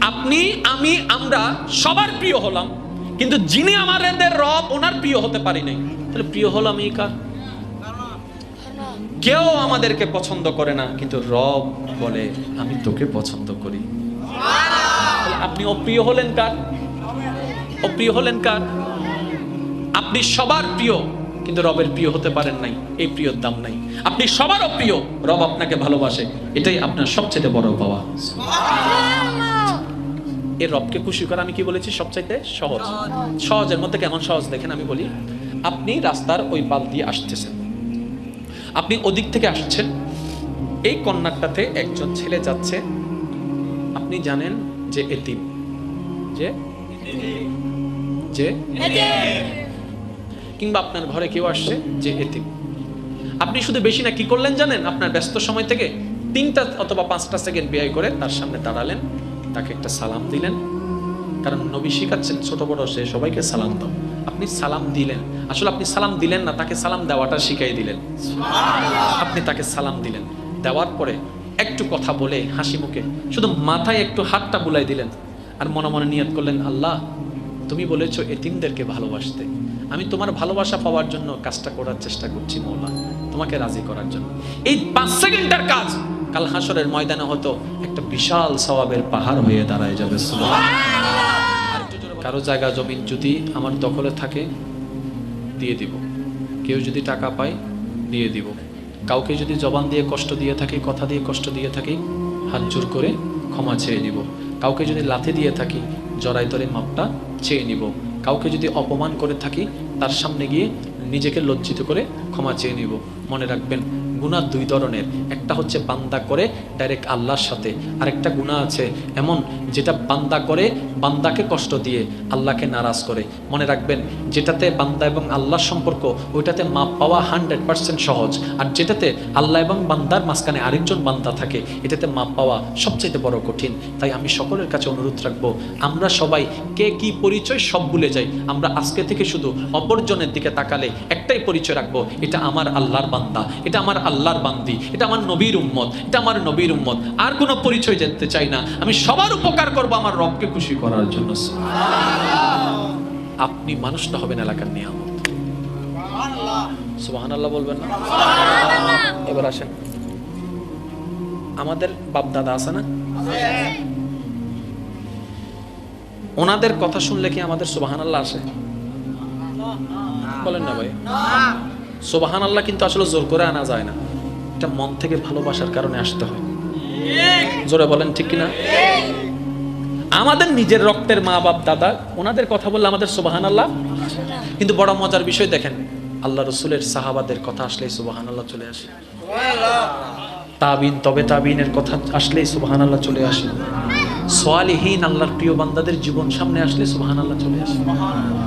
আপনি, আমি, আমরা সবার প্রিয় হলাম, কিন্তু যিনি আমাদের রব ওনার প্রিয় হতে পারি নাই। তাহলে প্রিয় হলাম এই কার? কেউ আমাদেরকে পছন্দ করে না, কিন্তু রব বলে আমি তোকে পছন্দ করি। আপনি অপ্রিয় হলেন কার? অপ্রিয় হলেন কার? আপনি সবার প্রিয়, কিন্তু রবের প্রিয় হতে পারেন নাই, এই প্রিয়র দাম নাই। আপনি সবার অপ্রিয়, রব আপনাকে ভালোবাসে, এটাই আপনার সবচেয়ে বড় পাওয়া। এই রবকে খুশি করা আমি কি বলেছি সবচাইতে সহজ। সহজের মধ্যে কেমন সহজ দেখেন, আমি বলি, আপনি রাস্তার ওই পাল দিয়ে আসতেছেন, আপনি ওদিক থেকে আসছেন, এই কর্নারটাতে একজন ছেলে যাচ্ছে, আপনি জানেন যে এতিম, যে কিংবা আপনার ঘরে কেউ আসছে যে এতিম, আপনি শুধু বেশি না কি করলেন জানেন? আপনার ব্যস্ত সময় থেকে 3টা অথবা 5টা সেকেন্ড ব্যয় করে তার সামনে দাঁড়ালেন, তাকে একটা সালাম দিলেন। কারণ নবী শিখাচ্ছেন ছোট বড় সে সবাইকে সালাম দাও। আপনি সালাম দিলেন, আসলে আপনি সালাম দিলেন না, তাকে সালাম দেওয়াটা শিখাই দিলেন। আপনি তাকে সালাম দিলেন, দেওয়ার পরে একটু কথা বলে হাসি মুখে শুধু মাথায় একটু হাতটা বুলাই দিলেন, আর মনে মনে নিয়ত করলেন, আল্লাহ তুমি বলেছো এতিমদেরকে ভালোবাসতে, আমি তোমার ভালোবাসা পাওয়ার জন্য কাজটা করার চেষ্টা করছি মওলা, তোমাকে রাজি করার জন্য। এই 5 সেকেন্ডের কাজ কাল হাসরের ময়দানে হতো একটা বিশাল সওয়াবের পাহাড় হয়ে দাঁড়ায় যাবে। কারো জায়গা জমি যদি আমার দখলে থাকে দিয়ে দিব, কেউ যদি টাকা পায় দিয়ে দিব, কাউকে যদি জবান দিয়ে কষ্ট দিয়ে থাকি, কথা দিয়ে কষ্ট দিয়ে থাকি, হাত জোর করে ক্ষমা চেয়ে নিব। কাউকে যদি লাথি দিয়ে থাকি জড়াই ধরে মাপটা চেয়ে নিব। কাউকে যদি অপমান করে থাকি তার সামনে গিয়ে নিজেকে লজ্জিত করে ক্ষমা চেয়ে নিব। মনে রাখবেন গুনাহ 2 ধরনের, একটা হচ্ছে বান্দা করে ডাইরেক্ট আল্লাহর সাথে, আর একটা গুনাহ আছে এমন যেটা বান্দা করে বান্দাকে কষ্ট দিয়ে আল্লাহকে নারাজ করে। মনে রাখবেন যেটাতে বান্দা এবং আল্লাহর সম্পর্ক ওইটাতে মাপ পাওয়া 100% সহজ, আর যেটাতে আল্লাহ এবং বান্দার মাঝখানে আরেকজন বান্দা থাকে এটাতে মাপ পাওয়া সবচেয়ে বড় কঠিন। তাই আমি সকলের কাছে অনুরোধ রাখবো, আমরা সবাই কে কি পরিচয় সব ভুলে যাই। আমরা আজকে থেকে শুধু অপরজনের দিকে তাকালে একটাই পরিচয় রাখবো, এটা আমার আল্লাহর বান্দা, এটা আমার আল্লাহর বান্দি, এটা আমার নবীর উম্মত, এটা আমার নবীর উম্মত। আর কোনো পরিচয় জানতে চাই না, আমি সবার উপকার করব আমার রবকে খুশি করার জন্য। আপনি মানুষটা হবেন এলাকার নিয়ামত। সুবহানাল্লাহ বলবেন না? এবার আসেন, আমাদের বাপ দাদা আছে না, ওনাদের কথা শুনলে কি আমাদের সুবহানাল্লাহ আসে? বলেন না ভাই? সুবহানাল্লাহ কিন্তু আসলে জোর করে আনা যায় না, এটা মন থেকে ভালোবাসার কারণে আসতে হয়। জোরে বলেন ঠিক কিনা? আমাদের নিজের রক্তের মা বাপ দাদা ওনাদের কথা বললে আমাদের সুবহানাল্লাহ, কিন্তু বড় মজার বিষয় দেখেন, আল্লাহ রসুলের সাহাবাদের কথা আসলেই সুবহানাল্লাহ চলে আসে। তাবিন, তবে তাবিনের কথা আসলেই সুবহানাল্লাহ চলে আসে। সালিহীন আল্লাহর প্রিয় বান্দাদের জীবন সামনে আসলে সুবহানাল্লাহ চলে আসে।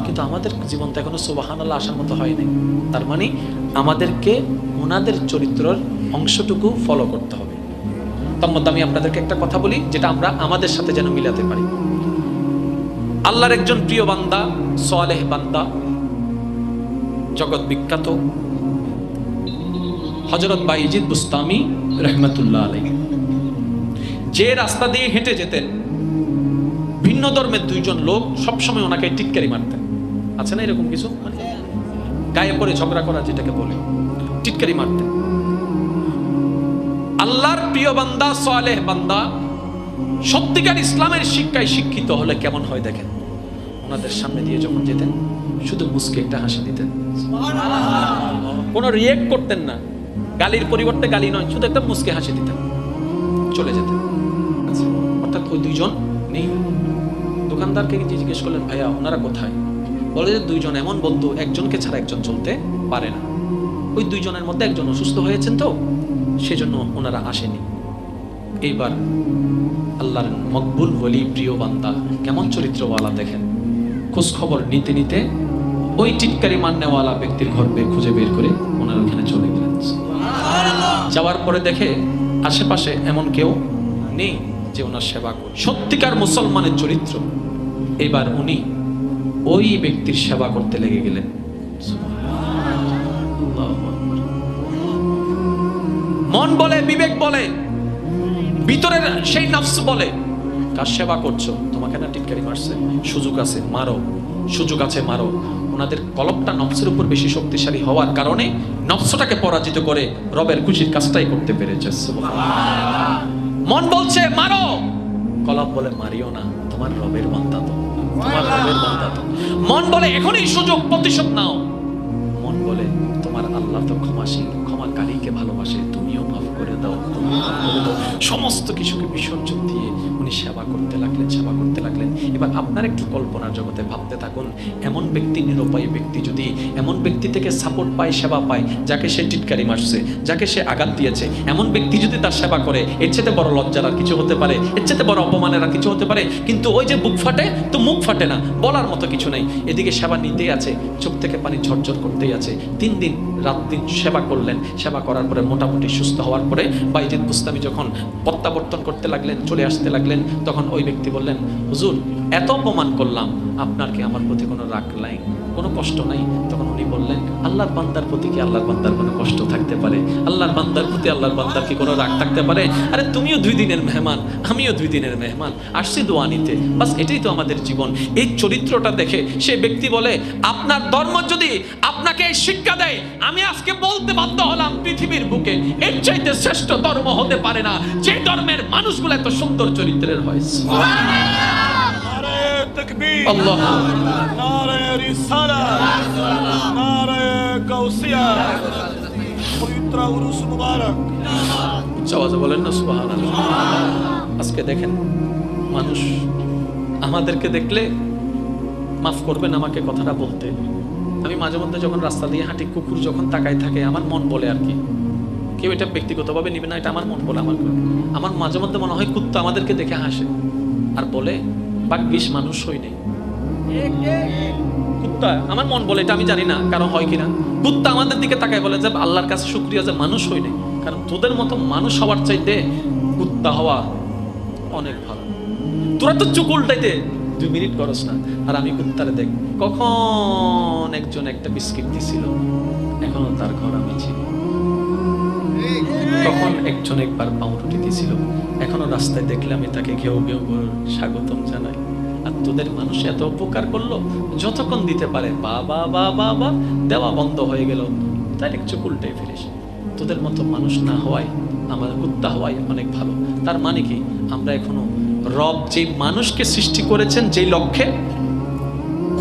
কিন্তু আমাদের জীবন তো এখনো সুবহানাল্লাহ আসার মতো হয়নি। তার মানে আমাদেরকে ওনাদের চরিত্রের অংশটুকু ফলো করতে হবে। তার মধ্যে আমি আপনাদেরকে একটা কথা বলি যেটা আমরা আমাদের সাথে যেন মিলাতে পারি। আল্লাহর একজন প্রিয় বান্দা, সালেহ বান্দা, জগৎ বিখ্যাত হযরত বাইজিদ বুস্তামি রাহমাতুল্লাহ আলাইহি, যে রাস্তা দিয়ে হেঁটে যেতেন ভিন্ন ধর্মের 2 জন লোক সবসময় ওনাকে টিটকারি মারতেন। আছে না এরকম কিছু, মানে গায়ে পড়ে ঝগড়া করা যেটাকে বলে, টিটকারি মারতেন। আল্লাহর প্রিয় বান্দা, সালেহ বান্দা, সত্যিকার ইসলামের শিক্ষায় শিক্ষিত হলে কেমন হয় দেখেন, ওনাদের সামনে দিয়ে যখন যেতেন শুধু মুস্কে একটা হাসি দিতেন, কোনো রিয়েক্ট করতেন না, গালির পরিবর্তে গালি নয়, শুধু একটা মুস্কে হাসি দিতেন, চলে যেতেন। অর্থাৎ ওই 2 জন নেই। দোকানদারকে জিজ্ঞেস করলেন, ভাইয়া ওনারা কোথায়? বলে যে 2 জন এমন বন্ধু, একজনকে ছাড়া একজন চলতে পারে না। ওই 2 জনের মধ্যে একজন অসুস্থ হয়েছেন তো সেজন্য ওনারা আসেনি। এইবার আল্লাহর মকবুল ওলি প্রিয় বান্দা কেমন চরিত্রওয়ালা দেখেন, খোঁজ খবর নিতে নিতে ওই টিটকারি মাননেওয়ালা ব্যক্তির ঘর খুঁজে বের করে ওনার ওখানে চলে গেলেন। যাওয়ার পরে দেখে আশেপাশে এমন কেউ নেই যে ওনার সেবা করে, সত্যিকার মুসলমানের চরিত্র। এবার উনি ওই ব্যক্তির সেবা করতে লেগে গেলেন। মন বলে, বিবেক বলে, ভিতরের সেই নফস বলে কার সেবা করছো? তোমাকে না টিটকারি মারছে, সুযোগ আছে মারো, সুযোগ আছে মারো। ওনাদের কলবটা নফসের উপর বেশি শক্তিশালী হওয়ার কারণে নফসটাকে পরাজিত করে রবের খুশির কাজটাই করতে পেরেছে। মন বলছে মারো, কলব বলে মারিও না, তোমার রবের বান্দা তো, তোমার রবের বান্দা তো। মন বলে এখনই সুযোগ, প্রতিশোধ নাও। মন বলে তোমার আল্লাহ তো ক্ষমাশীল, ক্ষমাকারীকে ভালোবাসে, তুমিও মাফ করে দাও, তুমিও মাফ করে দাও। সমস্ত কিছুকে বিসর্জন দিয়ে উনি সেবা করতে লাগলেন, সেবা করতে লাগলেন। এবার আপনার একটু কল্পনার জগতে ভাবতে থাকুন, এমন ব্যক্তি, নিরুপায় ব্যক্তি যদি এমন ব্যক্তি থেকে সাপোর্ট পায়, সেবা পায়, যাকে সে টিটকারি মারছে, যাকে সে আঘাত দিয়েছে, এমন ব্যক্তি যদি তার সেবা করে, এর চেয়ে বড় লজ্জার আর কিছু হতে পারে? এর চেয়ে বড় অপমানের আর কিছু হতে পারে? কিন্তু ওই যে বুক ফাটে, তো মুখ ফাটে না, বলার মতো কিছু নেই। এদিকে সেবা নিতেই আছে, চোখ থেকে পানি ঝরঝর করতেই আছে। 3 দিন রাত দিন সেবা করলেন। সেবা করার পরে মোটামুটি সুস্থ হওয়ার পরে বাইজিদ বুস্তামি যখন প্রত্যাবর্তন করতে লাগলেন, চলে আসতে লাগলেন, তখন ওই ব্যক্তি বললেন, হুজুর এত অপমান করলাম, আপনার কি আমার প্রতি কোনো রাগ নাই, কোনো কষ্ট নাই? তখন উনি বললেন, আল্লাহর বান্দার প্রতি কি আল্লাহর বান্দার কোনো কষ্ট থাকতে পারে? আল্লাহর বান্দার প্রতি আল্লাহর বান্দার কি কোনো রাগ থাকতে পারে? আরে তুমিও 2 দিনের মেহমান, আমিও 2 দিনের মেহমান, আসছি দোয়া নিতে, বাস এটাই তো আমাদের জীবন। এই চরিত্রটা দেখে সে ব্যক্তি বলে, আপনার ধর্ম যদি আপনাকে এই শিক্ষা দেয়, আমি আজকে বলতে বাধ্য হলাম পৃথিবীর বুকে এর চাইতে শ্রেষ্ঠ ধর্ম হতে পারে না, যে ধর্মের মানুষগুলো এত সুন্দর চরিত্রের হয়। تكبير الله نار رسالة نار قوسية পবিত্র উরুস মুবারক। আওয়াজে বলেন না সুবহানাল্লাহ। আজকে দেখেন মানুষ আমাদেরকে দেখলে, মাফ করবেন আমাকে কথাটা বলতে, আমি মাঝে মধ্যে যখন রাস্তা দিয়ে হাঁটি, কুকুর যখন তাকায় থাকে, আমার মন বলে আর কি, কেউ এটা ব্যক্তিগতভাবে নিবে না, এটা আমার মন বলে। আমার মাঝে মধ্যে মনে হয় কুত্তা আমাদেরকে দেখে হাসে আর বলে, ভাগ্যিস মানুষ হই নাই। কুত্তা আমার মন বলে, এটা আমি জানি না কারণ হয় কিনা, কুত্তা আমাদের দিকে তাকায় বলে যে আল্লাহর কাছে শুকরিয়া যে মানুষ হই নাই, কারণ তোদের মতো মানুষ হওয়ার চাইতে কুত্তা হওয়া অনেক ভালো। তোরা তো চোখ উল্টাইতে 2 মিনিট করস না, আর আমি কুত্তারে দেখ, কখন একজন একটা বিস্কিট দিছিল, এখনো তার ঘর আমি চিনি। কখন একজন একবার পাউরুটি দিছিল, এখনো রাস্তায় দেখলে আমি তাকে ঘেউ ঘেউ করে স্বাগতম জানাই। আর তোদের মানুষ এত উপকার করলো, যতক্ষণ দিতে পারে বাবা বাবা বা দেওয়া বন্ধ হয়ে গেল, তাই একটু উল্টে ফিরিস। তোদের মতো মানুষ না হওয়ায়, আমাদের কুত্তা হওয়াই অনেক ভালো। তার মানে কি, আমরা এখনো রব যে মানুষকে সৃষ্টি করেছেন যেই লক্ষ্যে,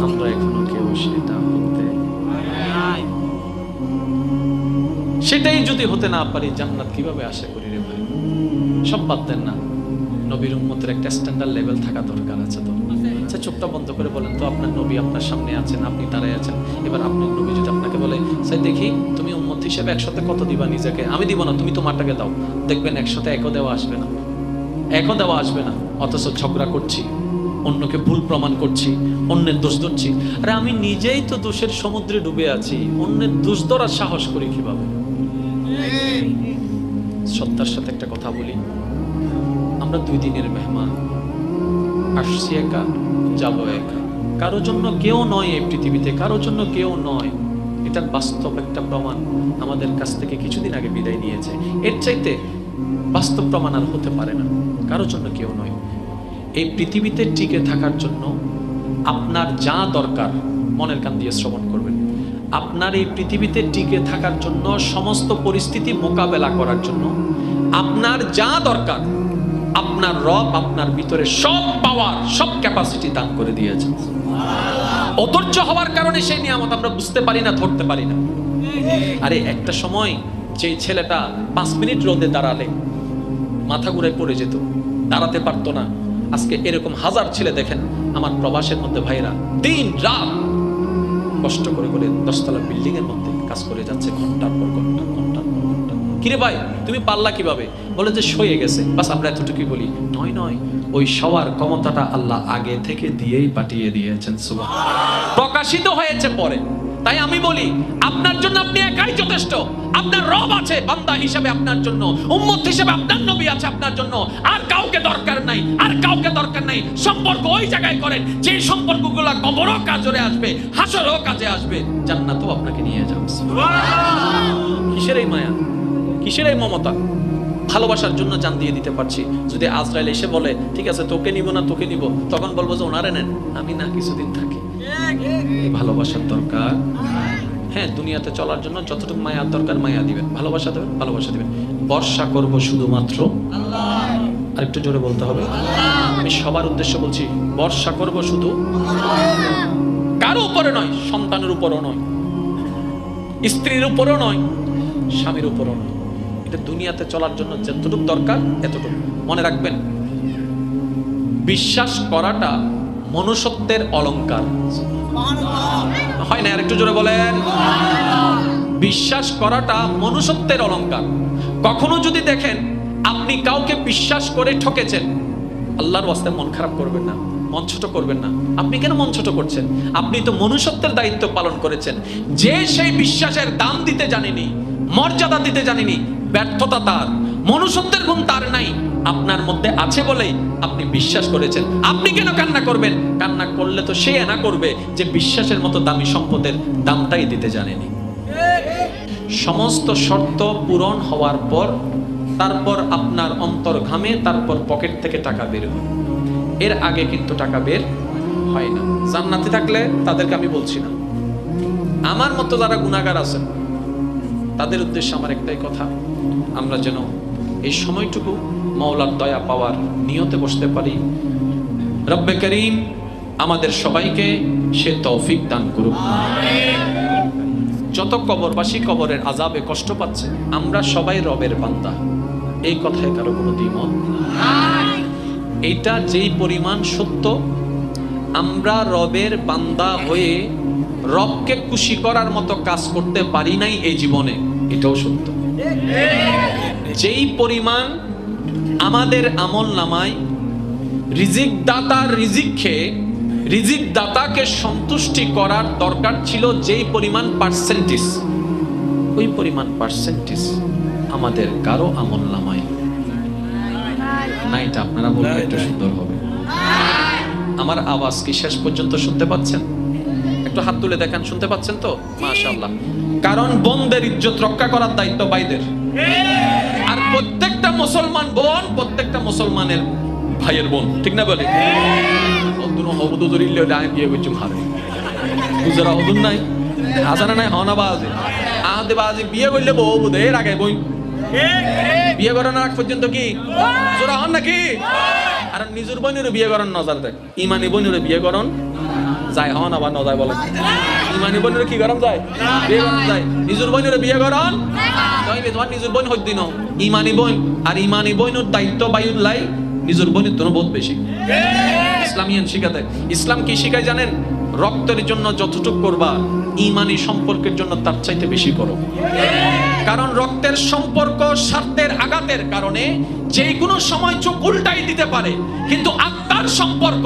আমরা এখনো কেউ সেটাই যদি হতে না পারি, জান্নাত কিভাবে আশা করি রে ভাই? সব বাদ দেন না, নবীর উম্মতের একটা স্ট্যান্ডার্ড লেভেল থাকা দরকার আছে। তো আচ্ছা, চোখটা বন্ধ করে বলেন তো, আপনার নবী আপনার সামনে আছেন, আপনি দাঁড়ায় আছেন, এবার আপনার নবী যদি আপনাকে বলে, স্যার দেখি তুমি উম্মত হিসেবে 100তে কত দিবা নিজেকে? আমি দিব না, তুমি তোমারটাকে দাও। দেখবেন 100তে 1ও দেওয়া আসবে না, 1ও দেওয়া আসবে না। অথচ ঝগড়া করছি, অন্যকে ভুল প্রমাণ করছি, অন্যের দোষ ধরছি। আরে আমি নিজেই তো দোষের সমুদ্রে ডুবে আছি, অন্যের দোষ ধরার সাহস করি কিভাবে? সত্তার সাথে একটা কথা বলি, আমরা 2 দিনের মেহমান, আসছি একা, যাব একা। কারো জন্য কেউ নয় এই পৃথিবীতে, কারো জন্য কেউ নয়। এটার বাস্তব একটা প্রমাণ আমাদের কাছ থেকে কিছুদিন আগে বিদায় নিয়েছে। এর চাইতে বাস্তব প্রমাণ আর হতে পারে না। কারো জন্য কেউ নয়। এই পৃথিবীতে টিকে থাকার জন্য আপনার যা দরকার, মনের কান দিয়ে শ্রবণ করবেন, আপনার এই পৃথিবীতে টিকে থাকার জন্য, সমস্ত পরিস্থিতি মোকাবেলা করার জন্য আপনার যা দরকার, আপনার রব আপনার ভিতরে সব পাওয়ার, সব ক্যাপাসিটি দান করে দিয়েছেন। অধৈর্য হওয়ার কারণে সেই নিয়ামত আমরা বুঝতে পারি না, ধরতে পারি না। আরে একটা সময় যে ছেলেটা 5 মিনিট রোদে দাঁড়ালে মাথা ঘুরে পড়ে যেত, দাঁড়াতে পারতো না, আজকে এরকম হাজার ছেলে দেখেন আমার প্রবাসের মধ্যে ভাইরা দিন রাত কষ্ট করে করে 10 তলা বিল্ডিং এর মধ্যে কাজ করে যাচ্ছে, ঘন্টার পর ঘন্টা, ঘন্টার পর ঘন্টা। কিরে ভাই তুমি পারলা কিভাবে? বলে যে সয়ে গেছে। বাস আমরা এতটুকুই বলি। নয়, ওই সবার ক্ষমতাটা আল্লাহ আগে থেকে দিয়েই পাঠিয়ে দিয়েছেন। সুবহানাল্লাহ। প্রকাশিত হয়েছে পরে। তাই আমি বলি, আপনার জন্য আপনি একাই যথেষ্ট। আপনার রব আছে বান্দা হিসেবে আপনার জন্য, উম্মত হিসেবে আপনার নবী আছে আপনার জন্য। আর কাউকে দরকার নাই, আর কাউকে দরকার নাই। সম্পর্ক ওই জায়গায় করেন যে সম্পর্কগুলো কবরও কাজে আসবে, হাসরও কাজে আসবে, জান্নাতও আপনাকে নিয়ে যাবে। সুবহানাল্লাহ। কিসের এই মায়া, কিসের এই মমতা? ভালোবাসার জন্য জান দিয়ে দিতে পারছি। যদি আজরাইল এসে বলে ঠিক আছে তোকে নিব না তোকে নিব, তখন বলবো যে ওনারে নেন, আমি না কিছুদিন থাকি। এই ভালোবাসার দরকার। হ্যাঁ, দুনিয়াতে চলার জন্য যতটুকু মায়ার দরকার মায়া দিবেন, ভালোবাসা দেবেন, ভালোবাসা দিবেন। ভরসা করব শুধুমাত্র আল্লাহ। আর একটু জোরে বলতে হবে, আমি সবার উদ্দেশ্য বলছি, ভরসা করব শুধু কারো উপরে নয়, সন্তানের উপরও নয়, স্ত্রীর উপরও নয়, স্বামীর উপরও নয়। এটা দুনিয়াতে চলার জন্য যতটুকু দরকার এতটুকু মনে রাখবেন। বিশ্বাস করাটা মনুষ্যত্বের অলংকার, হয় না? আর একটু জোরে বলেন, বিশ্বাস করাটা মনুষ্যত্বের অলংকার। কখনো যদি দেখেন আপনি কাউকে বিশ্বাস করে ঠকেছেন, আল্লাহর ওয়াস্তে মন খারাপ করবেন না, মন ছোট করবেন না। আপনি কেন মন ছোট করছেন? আপনি তো মনুষ্যত্বের দায়িত্ব পালন করেছেন। যে সেই বিশ্বাসের দাম দিতে জানেনি, মর্যাদা দিতে জানেনি, ব্যর্থতা তার, মনুষ্যত্বের গুণ তার নাই, আপনার মধ্যে আছে বলেই আপনি বিশ্বাস করেছেন। আপনি কেন কান্না করবেন? কান্না করলে তো সে এনা করবে যে বিশ্বাসের মতো দামি সম্পদের দামটাই দিতে জানেনি। সমস্ত শর্ত পূরণ হওয়ার পর তারপর আপনার অন্তর ঘামে, তারপর পকেট থেকে টাকা বের হয়। এর আগে কিন্তু টাকা বের হয় না। জান্নাতে থাকলে তাদেরকে আমি বলছি না, আমার মতো যারা গুনাহগার আছেন তাদের উদ্দেশ্যে আমার একটাই কথা, আমরা যেন এই সময়টুকু মাওলার দয়া পাওয়ার নিয়তে বসতে পারি। রব্বে করিম আমাদের সবাইকে সে তৌফিক দান করুক। যত কবরবাসী কবরের আযাবে কষ্ট পাচ্ছে, আমরা সবাই রবের বান্দা, এই কথায় কারো কোনো দ্বিমত নাই। এইটা যেই পরিমাণ সত্য, আমরা রবের বান্দা হয়ে রবকে খুশি করার মতো কাজ করতে পারি নাই এই জীবনে, এটাও সত্য। যেই পরিমাণ আমাদের আমল নামায় রিজিক দাতার রিজিক খেয়ে রিজিক দাতাকে সন্তুষ্টি করার দরকার ছিল, যেই পরিমাণ পার্সেন্টেজ, ওই পরিমাণ পার্সেন্টেজ আমাদের কারো আমল নামায় না। এটা আপনারা বললে একটু সুন্দর হবে। আমার আওয়াজ কি শেষ পর্যন্ত শুনতে পাচ্ছেন? একটু হাত তুলে দেখান, শুনতে পাচ্ছেন তো? মাশাআল্লাহ। কারণ বোনদের ইজ্জত রক্ষা করার দায়িত্ব ভাইদের, আর প্রত্যেকটা মুসলমান বোন প্রত্যেকটা মুসলমানের ভাইয়ের বোন, ঠিক না বলে? অদুন হবুদু জরিলে ডাই বিয়ে করছে ভাবে গুজরা হদুন নাই আজানা নাই হনা বাজে আহদে বাজে বিয়ে করলে বউ বুদে এর আগে বই বিয়ে করার আগ পর্যন্ত কি জোরা হন নাকি? আর নিজের বোনের বিয়ে করার নজর দেখ, ইমানি বোনের বিয়ে করন যায় হন আবার নজায় বলেন। ইমানি বোনের কি গরম যায়? বিয়ে করান যায়। নিজের বোনের বিয়ে করন যাইবে, তোমার নিজের বোন হইত দিন ইমানি বোন, আর ইমানি বোনের দায়িত্ব বায়ুল্লাই নিজের বোনের জন্য বহুত বেশি। ইসলামিয়ান শিখাতে, ইসলাম কি শিখায় জানেন? রক্তের জন্য যতটুকু করবা, ইমানি সম্পর্কের জন্য তার চাইতে বেশি করো। কারণ রক্তের সম্পর্ক স্বার্থের আঘাতের কারণে যে কোনো সময় চোখ উল্টাই দিতে পারে, কিন্তু আত্মার সম্পর্ক,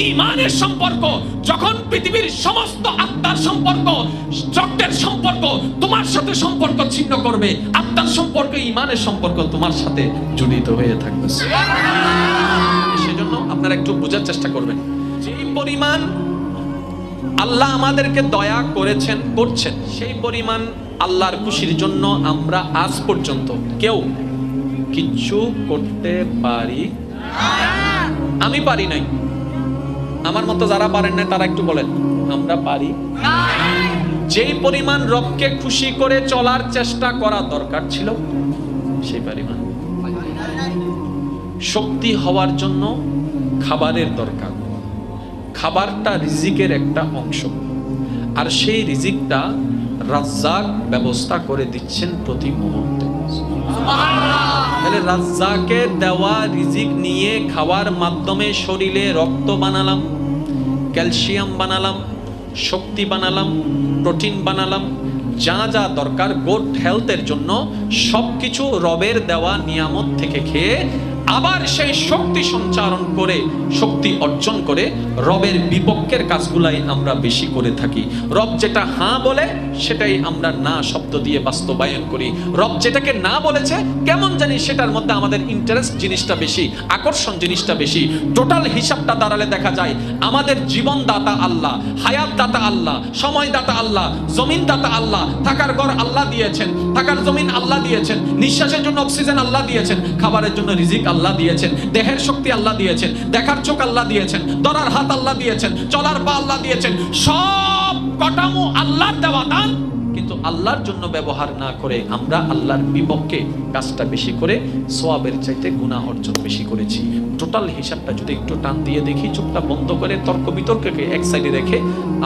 ইমানের সম্পর্ক, যখন পৃথিবীর সমস্ত আত্মার সম্পর্ক, রক্তের সম্পর্ক তোমার সাথে সম্পর্ক ছিন্ন করবে, আত্মার সম্পর্ক, ইমানের সম্পর্ক তোমার সাথে জড়িত হয়ে থাকবে। সেজন্য আপনারা একটু বোঝার চেষ্টা করবেন, যে পরিমাণ আল্লাহ আমাদেরকে দয়া করেছেন, করছেন, সেই পরিমাণ আল্লাহর খুশির জন্য আমরা আজ পর্যন্ত কেউ কিচ্ছু করতে পারি। আমি পারি নাই, আমার মতো যারা পারেন না তারা একটু বলেন আমরা পারি। যেই পরিমাণ রবকে খুশি করে চলার চেষ্টা করা দরকার ছিল, সেই পরিমাণ শক্তি হওয়ার জন্য খাবারের দরকার। খাবারটা রিজিকের একটা অংশ, আর সেই রিজিকটা রাজ্জাক ব্যবস্থা করে দিচ্ছেন প্রতি মুহূর্তে। তাহলে রাজ্জাকের দেওয়া রিজিক নিয়ে খাওয়ার মাধ্যমে শরীরে রক্ত বানালাম, ক্যালসিয়াম বানালাম, শক্তি বানালাম, প্রোটিন বানালাম, যা যা দরকার গুড হেলথের জন্য সবকিছু রবের দেওয়া নিয়ামত থেকে খেয়ে আবার সেই শক্তি সঞ্চারণ করে, শক্তি অর্জন করে রবের বিপক্ষের কাজগুলাই আমরা বেশি করে থাকি। রব যেটা হ্যাঁ বলে সেটাই আমরা না শব্দ দিয়ে বাস্তবায়ন করি। রব যেটাকে না বলেছে কেমন জানি সেটার মধ্যে আমাদের ইন্টারেস্ট জিনিসটা বেশি, আকর্ষণ জিনিসটা বেশি। টোটাল হিসাবটা দাঁড়ালে দেখা যায় আমাদের জীবন দাতা আল্লাহ, হায়াত দাতা আল্লাহ, সময় দাতা আল্লাহ, জমিন দাতা আল্লাহ, থাকার ঘর আল্লাহ দিয়েছেন, থাকার জমিন আল্লাহ দিয়েছেন, নিঃশ্বাসের জন্য অক্সিজেন আল্লাহ দিয়েছেন, খাবারের জন্য রিজিক আল্লাহ দিয়েছেন, দেহের শক্তি আল্লাহ দিয়েছেন, দেখার চোখ আল্লাহ দিয়েছেন, ধরার হাত আল্লাহ দিয়েছেন, চলার পা আল্লাহ দিয়েছেন। সব কাঠামো আল্লাহর দেওয়া দান, কিন্তু আল্লাহর জন্য ব্যবহার না করে আমরা আল্লাহর বিপক্ষে কাজটা বেশি করে সওয়াবের চাইতে গুনাহ অর্জন বেশি করেছি। টোটাল হিসাবটা যদি একটু টান দিয়ে দেখি, চোখটা বন্ধ করে তর্ক বিতর্ককে এক সাইডে রেখে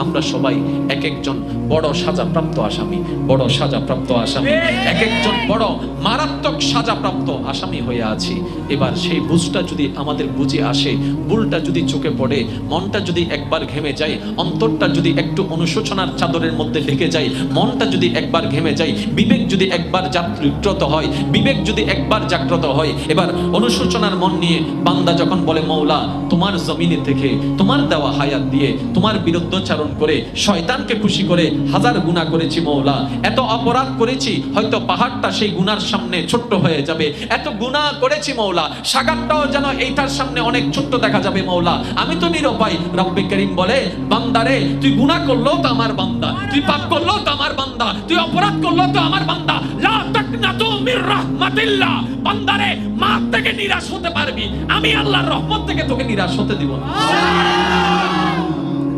আমরা সবাই এক একজন বড় সাজাপ্রাপ্ত আসামি, বড় সাজাপ্রাপ্ত আসামি, এক একজন বড় মারাত্মক সাজাপ্রাপ্ত আসামি হয়ে আছি। এবার সেই বুঝটা যদি আমাদের বুঝে আসে, ভুলটা যদি চোখে পড়ে, মনটা যদি একবার ঘেমে যায়, অন্তরটা যদি একটু অনুশোচনার চাদরের মধ্যে ঢেকে যায়, মনটা যদি একবার ঘেমে যায়, বিবেক যদি একবার জাগ্রত হয়, বিবেক যদি একবার জাগ্রত হয়, এবার অনুশোচনার মন নিয়ে বান্দা যখন বলে মওলা তোমার জমিনে থেকে তোমার দেওয়া হায়াত দিয়ে তোমার বিরুদ্ধচারণ করে শয়তানকে খুশি করে হাজার গুনাহ করেছি মওলা, এত অপরাধ করেছি হয়তো পাহাড়টা সেই গুনার সামনে ছোট্ট হয়ে যাবে, এত গুনাহ করেছি মওলা সাগরটাও যেন এইটার সামনে অনেক ছোট্ট দেখা যাবে মওলা, আমি তো নিরুপায়। রব্বে করিম বলে বান্দারে তুই গুনাহ করলো তো আমার বান্দা, তুই পাপ করলো তো আমার বান্দা, তুই অপরাধ করলো তো আমার বান্দা, লা তাকনাতু মির রাহমাতিল্লাহ। বান্দারে মাফ থেকে নিরাশ হতে পারবি, আমি আল্লাহর রহমত থেকে তোকে নিরাশ হতে দিব না।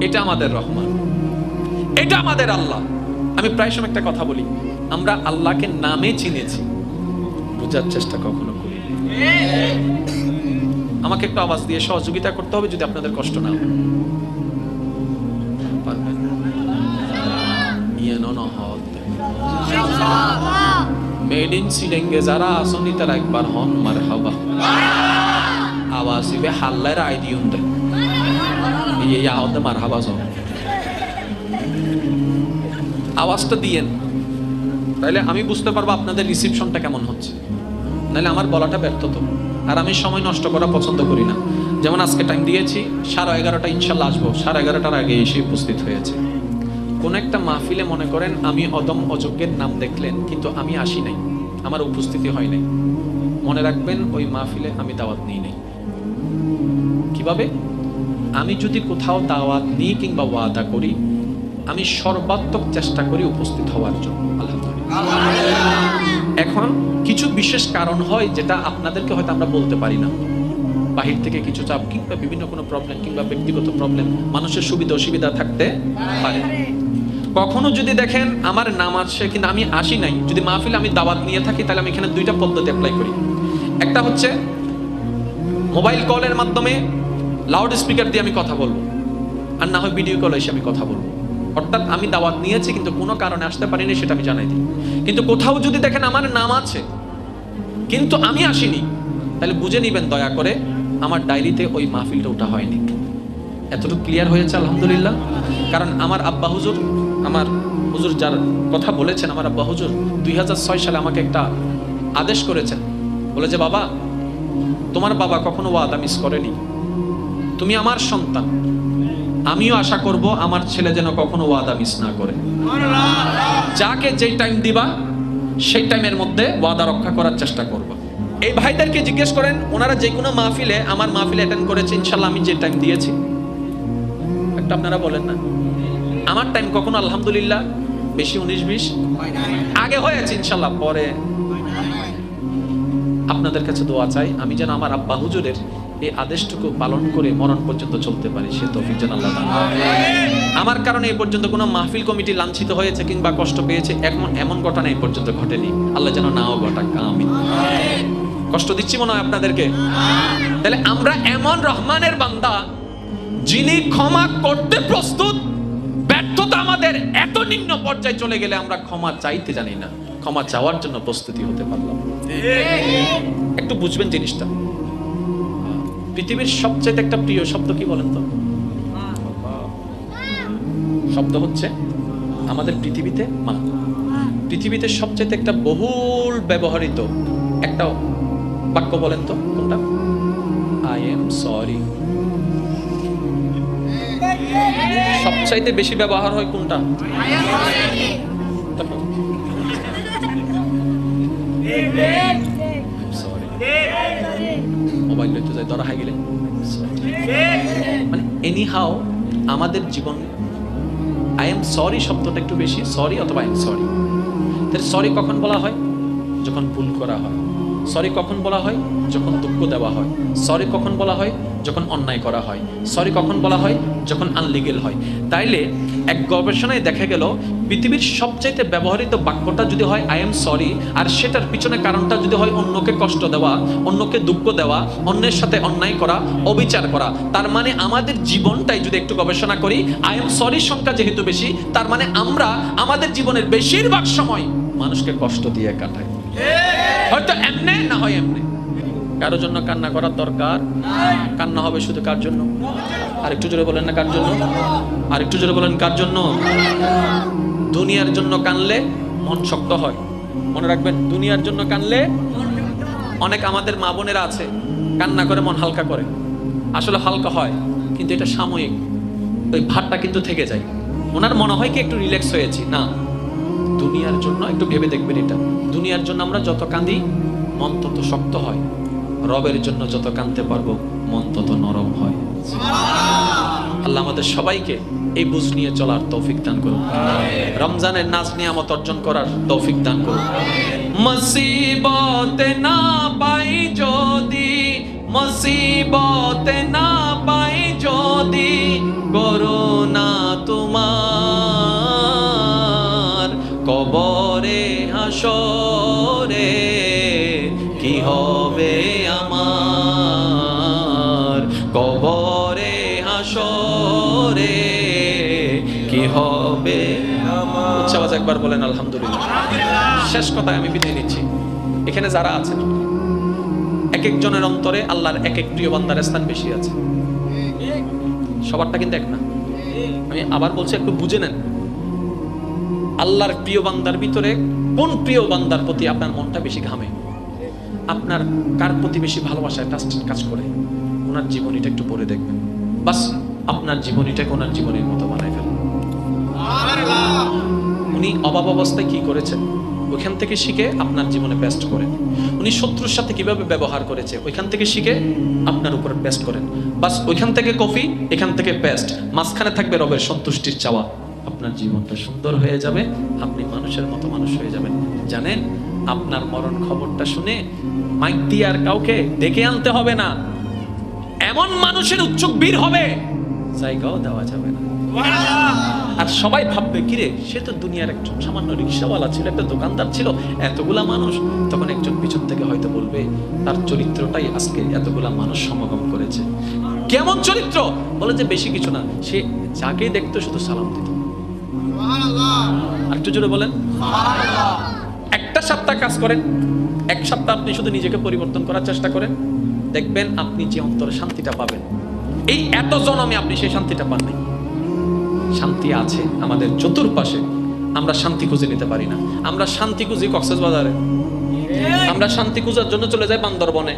এটা আমাদের রহমান, এটা আমাদের আল্লাহ। আমি প্রায় সময় একটা কথা বলি, আমরা আল্লাহকে নামে চিনেছি, বোঝার চেষ্টা কখনো করি। আমাকে একটু আওয়াজ দিয়ে সহযোগিতা করতে হবে যদি আপনাদের কষ্ট না হয়। পারবেন? মেড ইন সিডেঙ্গে যারা আসনি তারা একবার হন মারহাবা। আওয়াজ দিবে হাল্লার আইডি উনতে এই আওয়াজে মারহাবা সব আওয়াজটা দিয়েন, তাহলে আমি বুঝতে পারবো আপনাদের রিসিপশনটা কেমন হচ্ছে। নাহলে আমার বলাটা ব্যর্থ তো। আর আমি সময় নষ্ট করা পছন্দ করি না। যেমন আজকে টাইম দিয়েছি 11:30 ইনশাল্লাহ আসবো, 11:30 আগে এসে উপস্থিত হয়েছে। কোন একটা মাহফিলে মনে করেন আমি অদম অযোগ্যের নাম দেখলেন কিন্তু আমি আসি নাই, আমার উপস্থিতি হয় নাই, মনে রাখবেন ওই মাহফিলে আমি দাওয়াত নিই নাই। কিভাবে? আমি যদি কোথাও দাওয়াত নিই কিংবা ওয়াদা করি, আমি সর্বাত্মক চেষ্টা করি উপস্থিত হওয়ার জন্য। আলহামদুলিল্লাহ। এখন কিছু বিশেষ কারণ হয় যেটা আপনাদেরকে হয়তো আমরা বলতে পারি না, বাহির থেকে কিছু চাপ কিংবা বিভিন্ন কোনো প্রবলেম কিংবা ব্যক্তিগত প্রবলেম, মানুষের সুবিধা অসুবিধা থাকতে পারে। কখনো যদি দেখেন আমার নাম আসছে কিন্তু আমি আসি নাই, যদি মাহফিলে আমি দাওয়াত নিয়ে থাকি, তাহলে আমি এখানে দুইটা পদ্ধতি অ্যাপ্লাই করি। একটা হচ্ছে মোবাইল কলের মাধ্যমে লাউড স্পিকার দিয়ে আমি কথা বলবো, আর না হয় ভিডিও কল এসে আমি কথা বলবো। অর্থাৎ আমি দাওয়াত নিয়েছি কিন্তু কোনো কারণে আসতে পারিনি, সেটা আমি জানাই দিই। কিন্তু কোথাও যদি দেখেন আমার নাম আছে কিন্তু আমি আসিনি, তাহলে বুঝে নিবেন দয়া করে আমার ডায়েরিতে ওই মাহফিলটা ওঠা হয়নি। এতটুকু ক্লিয়ার হয়েছে আলহামদুলিল্লাহ। কারণ আমার আব্বা হুজুর, আমার হুজুর যার কথা বলেছেন, আমার আব্বা হুজুর 2006 সালে আমাকে একটা আদেশ করেছেন, বলে যে বাবা তোমার বাবা কখনো ওয়াদা মিস করেনি, তুমি আমার সন্তান, আমিও আশা করব আমার ছেলে যেন কখনো ওয়াদা মিস না করে। যাকে যেই টাইম দিবা সেই টাইমের মধ্যে ওয়াদা রক্ষা করার চেষ্টা করবা। এই ভাইদেরকে জিজ্ঞেস করেন, ওনারা যে কোনো মাহফিলে, আমার মাহফিলে অ্যাটেন্ড করেছে, ইনশাল্লাহ আমি যে টাইম দিয়েছি, একটা আপনারা বলেন না আমার টাইম কখনো আলহামদুলিল্লাহ বেশি 19-20 আগে হয়েছে, ইনশাল্লাহ পরে। আপনাদের কাছে দোয়া চাই আমি যেন আমার আব্বা হুজুরের এই আদেশটুকু পালন করে মরণ পর্যন্ত চলতে পারি, সে তৌফিক যেন আল্লাহ দান করেন। আমার কারণে এই পর্যন্ত কোনো মাহফিল কমিটি লাঞ্ছিত হয়েছে কিংবা কষ্ট পেয়েছে এমন ঘটনা এই পর্যন্ত ঘটেনি, আল্লাহ যেন নাও ঘটাক। আমিন। কষ্ট দিচ্ছি মনে হয় আপনাদেরকে? তাহলে আমরা এমন রহমানের বান্দা যিনি ক্ষমা করতে প্রস্তুত, ব্যর্থতা আমাদের এত নিম্ন পর্যায়ে চলে গেলে আমরা ক্ষমা চাইতে জানি না, ক্ষমা চাওয়ার জন্য প্রস্তুতি হতে পারলাম। একটু বুঝবেন জিনিসটা। পৃথিবীর সবচেয়ে একটা প্রিয় শব্দ কি বলেন তো? শব্দ হচ্ছে আমাদের পৃথিবীতে মা। পৃথিবীতে সবচেয়ে একটা বহুল ব্যবহৃত একটা বাক্য বলেন তো কোনটা? সবচাইতে বেশি ব্যবহার হয় কোনটা? মোবাইল লইতে যায় ধরা হয়ে গেলে মানে এনি হাউ আমাদের জীবন আই এম সরি শব্দটা একটু বেশি, সরি অথবা আই এম সরি। তাহলে সরি কখন বলা হয়? যখন ভুল করা হয়। সরি কখন বলা হয়? যখন দুঃখ দেওয়া হয়। সরি কখন বলা হয়? যখন অন্যায় করা হয়। সরি কখন বলা হয়? যখন আনলিগেল হয়। তাইলে এক গবেষণায় দেখা গেল পৃথিবীর সবচাইতে ব্যবহৃত বাক্যটা যদি হয় আই এম সরি, আর সেটার পিছনে কারণটা যদি হয় অন্যকে কষ্ট দেওয়া, অন্যকে দুঃখ দেওয়া, অন্যের সাথে অন্যায় করা, অবিচার করা, তার মানে আমাদের জীবনটাই যদি একটু গবেষণা করি, আই এম সরির সংখ্যা যেহেতু বেশি, তার মানে আমরা আমাদের জীবনের বেশিরভাগ সময় মানুষকে কষ্ট দিয়ে কাটাই। হয়তো এমনে না হয় এমনে। কারো জন্য কান্না করার দরকার? কান্না হবে শুধু কার জন্য? আর একটু জোরে বলেন না কার জন্য? আর একটু জোরে বলেন কার জন্য? দুনিয়ার জন্য কানলে মন শক্ত হয়। মনে রাখবেন, দুনিয়ার জন্য কানলে, অনেক আমাদের মা বোনেরা আছে কান্না করে মন হালকা করে, আসলে হালকা হয় কিন্তু এটা সাময়িক, ওই ভারটা কিন্তু থেকে যায়। ওনার মনে হয় কি একটু রিল্যাক্স হয়েছি, না, দুনিয়ার জন্য একটু ভেবে দেখবেন এটা। দুনিয়ার জন্য আমরা যত কাঁদি মন তত শক্ত হয়, রবের জন্য যত কাঁদতে পারবো মন তত নরম হয়। আল্লাহ আমাদের সবাইকে এই বুঝ নিয়ে চলার তৌফিক দান করুন। রমজানের নাজ নিয়ামত অর্জন করার তৌফিক দান করুন। মুসিবতে না পাই যদি, মুসিবতে না পাই যদি, করুণা তোমার কবরে হাসরে কি হবে আমার, কবরে হাসরে কি হবে আমার। উচ্চ আওয়াজে একবার বলেন আলহামদুলিল্লাহ। শেষ কথায় আমি বিদায় নিচ্ছি। এখানে যারা আছেন এক একজনের অন্তরে আল্লাহর এক এক প্রিয় বান্দার স্থান বেশি আছে, সবারটা কিন্তু এক না। আমি আবার বলছি, একটু বুঝে নেন। আল্লাহর প্রিয় বান্দার ভিতরে কোন প্রিয় বান্দার প্রতি আপনার মনটা বেশি ঘামে, আপনার কার প্রতি বেশি ভালোবাসায় কাজ করে, ওনার জীবনীটা একটু পড়ে দেখবেন। বাস আপনার জীবনীটাকে ওনার জীবনের মতো বানায় ফেলেন। উনি অভাব অবস্থায় কি করেছেন ওইখান থেকে শিখে আপনার জীবনে বেস্ট করেন। উনি শত্রুর সাথে কিভাবে ব্যবহার করেছে ওইখান থেকে শিখে আপনার উপর বেস্ট করেন। বাস ওইখান থেকে কফি, এখান থেকে পেস্ট, মাঝখানে থাকবে রবের সন্তুষ্টির চাওয়া। আপনার জীবনটা সুন্দর হয়ে যাবে, আপনি মানুষের মতো মানুষ হয়ে যাবেন। জানেন, আপনার মরণ খবরটা শুনে মাইক দিয়ে আর কাউকে ডেকে আনতে হবে না, এমন মানুষের উচ্চক বীর হবে জায়গাও দেওয়া যাবে না। আর সবাই ভাববে, কিরে সে তো দুনিয়ার একজন সামান্য রিক্সাওয়ালা ছিল, একটা দোকানদার ছিল, এতগুলা মানুষ। তখন একজন পিছন থেকে হয়তো বলবে, তার চরিত্রটাই আজকে এতগুলা মানুষ সমাগম করেছে। কেমন চরিত্র? বলে যে বেশি কিছু না, সে যাকে দেখতো শুধু সালাম দিত। আর একটু জোরে বলেন। একটা সপ্তাহ কাজ করেন, এক সপ্তাহ আপনি শুধু নিজেকে পরিবর্তন করার চেষ্টা করেন, দেখবেন আপনি যে অন্তরে শান্তিটা পাবেন, এই এত জন্মে আপনি সেই শান্তিটা পাননি। শান্তি আছে আমাদের চতুর্পাশে, আমরা শান্তি খুঁজে নিতে পারি না। আমরা শান্তি খুঁজি কক্সবাজারে, আমরা শান্তি খোঁজার জন্য চলে যাই বান্দরবনে।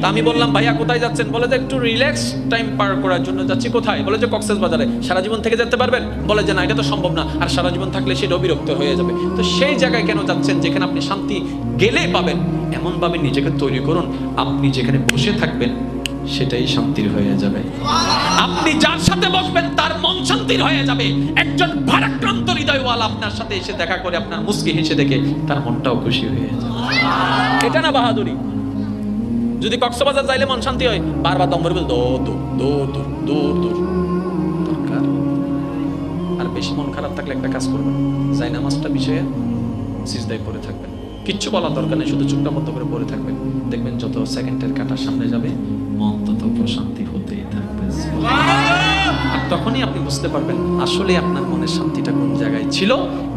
তা আমি বললাম, ভাইয়া কোথায় যাচ্ছেন? বলে যে একটু রিল্যাক্স টাইম পার করার জন্য যাচ্ছি। কোথায়? বলে যে কক্সবাজারে। সারা জীবন থেকে যেতে পারবেন? বলে যে না, এটা তো সম্ভব না, আর সারা জীবন থাকলে সেটাও বিরক্ত হয়ে যাবে। তো সেই জায়গায় কেন যাচ্ছেন যেখানে আপনি শান্তি গেলে পাবেন? এমন ভাবে নিজেকে তৈরি করুন, আপনি যেখানে বসে থাকবেন সেটাই শান্তির হয়ে যাবে। আপনি যার সাথে বসবেন তার মন শান্তির হয়ে যাবে। একজন ভারাক্রান্ত হৃদয়ওয়ালা আপনার সাথে এসে দেখা করে আপনার মুস্কি হেসে দেখে তার মনটাও খুশি হয়ে যাবে। এটা না বাহাদুরি? যদি কক্সবাজার যাইলে মন শান্তি হয়, বারবার দম ভরে বল দূর দূর দূর দূর দূর দূর দরকার। আর বেশি মন খারাপ থাকলে একটা কাজ করবেন, যাই নামাজটা বিষয়ে সিজদায় পড়ে থাকবেন, কিচ্ছু বলার দরকার নেই, শুধু চুপটা মতো করে পড়ে থাকবেন। দেখবেন যত সেকেন্ডের কাটার সামনে যাবে মন তত প্রশান্তি হতেই থাকবে। আর তখনই আপনি বুঝতে পারবেন আসলে আপনার মনের শান্তিটা কোন জায়গায় ছিল,